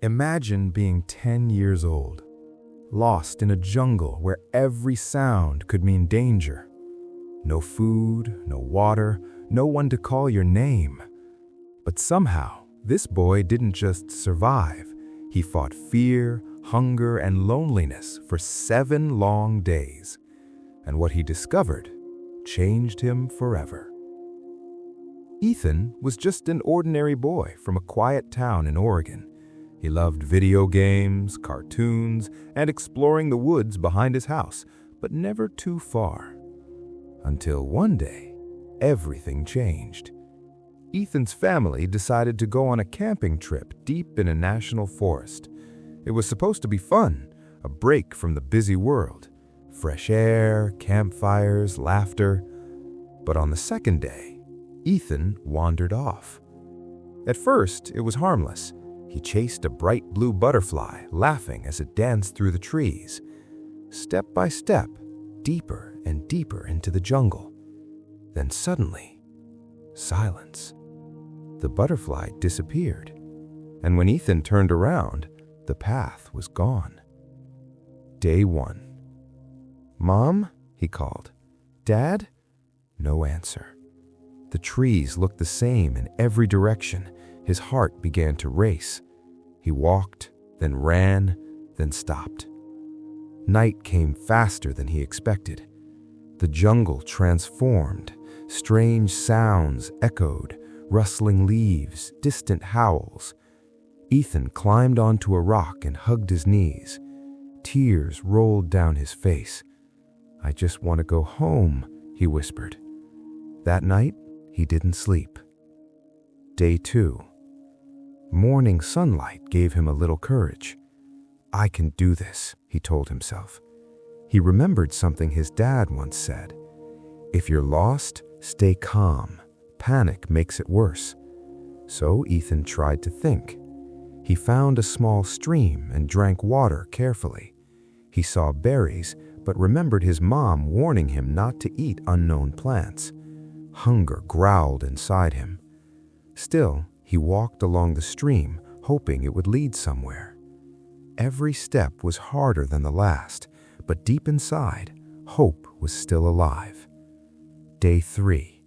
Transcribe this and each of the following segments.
Imagine being 10 years old, lost in a jungle where every sound could mean danger. No food, no water, no one to call your name. But somehow, this boy didn't just survive. He fought fear, hunger, and loneliness for 7 long days. And what he discovered changed him forever. Ethan was just an ordinary boy from a quiet town in Oregon. He loved video games, cartoons, and exploring the woods behind his house, but never too far. Until one day, everything changed. Ethan's family decided to go on a camping trip deep in a national forest. It was supposed to be fun, a break from the busy world. Fresh air, campfires, laughter. But on the second day, Ethan wandered off. At first, it was harmless. He chased a bright blue butterfly, laughing as it danced through the trees. Step by step, deeper and deeper into the jungle. Then suddenly, silence. The butterfly disappeared, and when Ethan turned around, the path was gone. Day 1. "Mom?" he called. "Dad?" No answer. The trees looked the same in every direction. His heart began to race. He walked, then ran, then stopped. Night came faster than he expected. The jungle transformed. Strange sounds echoed, rustling leaves, distant howls. Ethan climbed onto a rock and hugged his knees. Tears rolled down his face. "I just want to go home," he whispered. That night, he didn't sleep. Day 2. Morning sunlight gave him a little courage. "I can do this," he told himself. He remembered something his dad once said. "If you're lost, stay calm. Panic makes it worse." So Ethan tried to think. He found a small stream and drank water carefully. He saw berries, but remembered his mom warning him not to eat unknown plants. Hunger growled inside him. Still, he walked along the stream, hoping it would lead somewhere. Every step was harder than the last, but deep inside, hope was still alive. Day 3.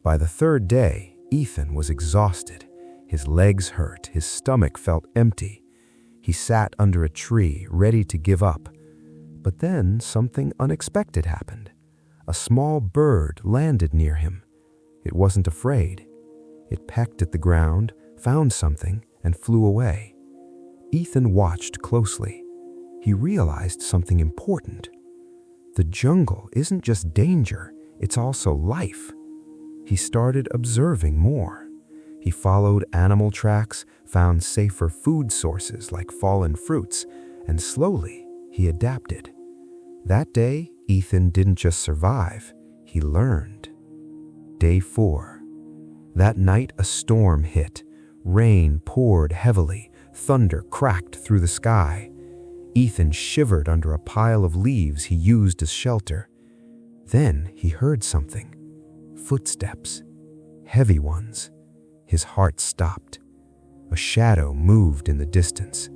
By the third day, Ethan was exhausted. His legs hurt, his stomach felt empty. He sat under a tree, ready to give up. But then something unexpected happened. A small bird landed near him. It wasn't afraid. It pecked at the ground, found something, and flew away. Ethan watched closely. He realized something important. The jungle isn't just danger, it's also life. He started observing more. He followed animal tracks, found safer food sources like fallen fruits, and slowly he adapted. That day, Ethan didn't just survive, he learned. Day 4. That night a storm hit. Rain poured heavily, thunder cracked through the sky. Ethan shivered under a pile of leaves he used as shelter. Then he heard something. Footsteps. Heavy ones. His heart stopped. A shadow moved in the distance.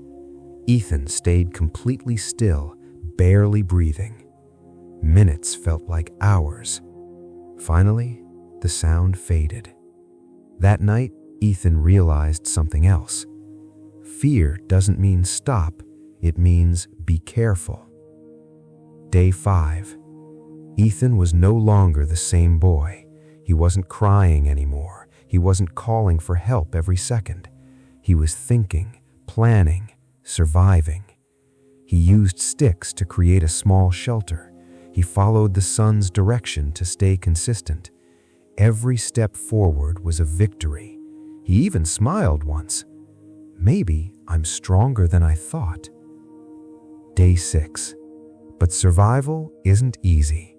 Ethan stayed completely still, barely breathing. Minutes felt like hours. Finally, the sound faded. That night, Ethan realized something else. Fear doesn't mean stop, it means be careful. Day 5. Ethan was no longer the same boy. He wasn't crying anymore. He wasn't calling for help every second. He was thinking, planning, surviving. He used sticks to create a small shelter. He followed the sun's direction to stay consistent. Every step forward was a victory. He even smiled once. Maybe I'm stronger than I thought. Day 6. But survival isn't easy.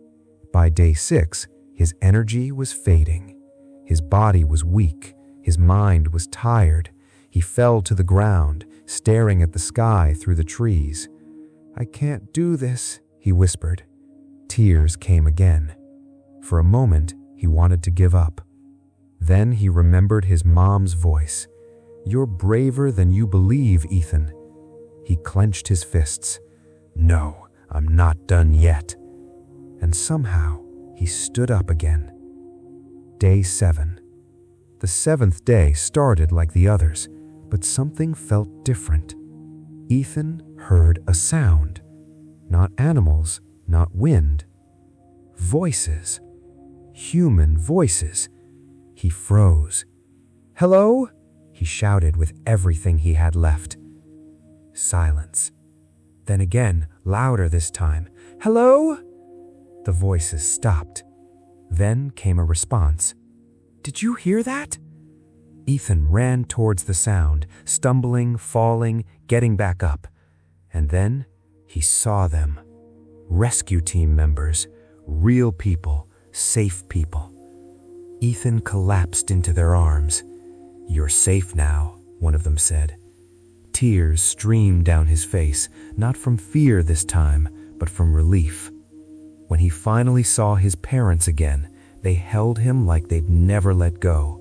By day 6, his energy was fading. His body was weak. His mind was tired. He fell to the ground, staring at the sky through the trees. "I can't do this," he whispered. Tears came again. For a moment, he wanted to give up. Then he remembered his mom's voice. "You're braver than you believe, Ethan." He clenched his fists. "No, I'm not done yet." And somehow, he stood up again. Day 7. The 7th day started like the others, but something felt different. Ethan heard a sound. Not animals, not wind. Voices. Human voices. He froze. "Hello?" he shouted with everything he had left. Silence. Then again, louder this time. "Hello?" The voices stopped. Then came a response. "Did you hear that?" Ethan ran towards the sound, stumbling, falling, getting back up. And then he saw them. Rescue team members, real people, safe people. Ethan collapsed into their arms. "You're safe now," one of them said. Tears streamed down his face, not from fear this time, but from relief. When he finally saw his parents again, they held him like they'd never let go.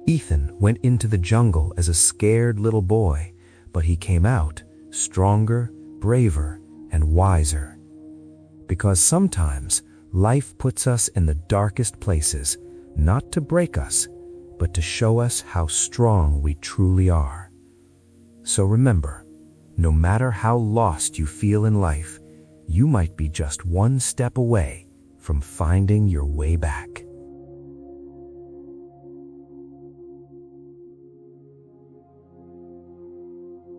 Ethan went into the jungle as a scared little boy, but he came out stronger, braver, and wiser. Because sometimes life puts us in the darkest places, not to break us, but to show us how strong we truly are. So remember, no matter how lost you feel in life, you might be just one step away from finding your way back.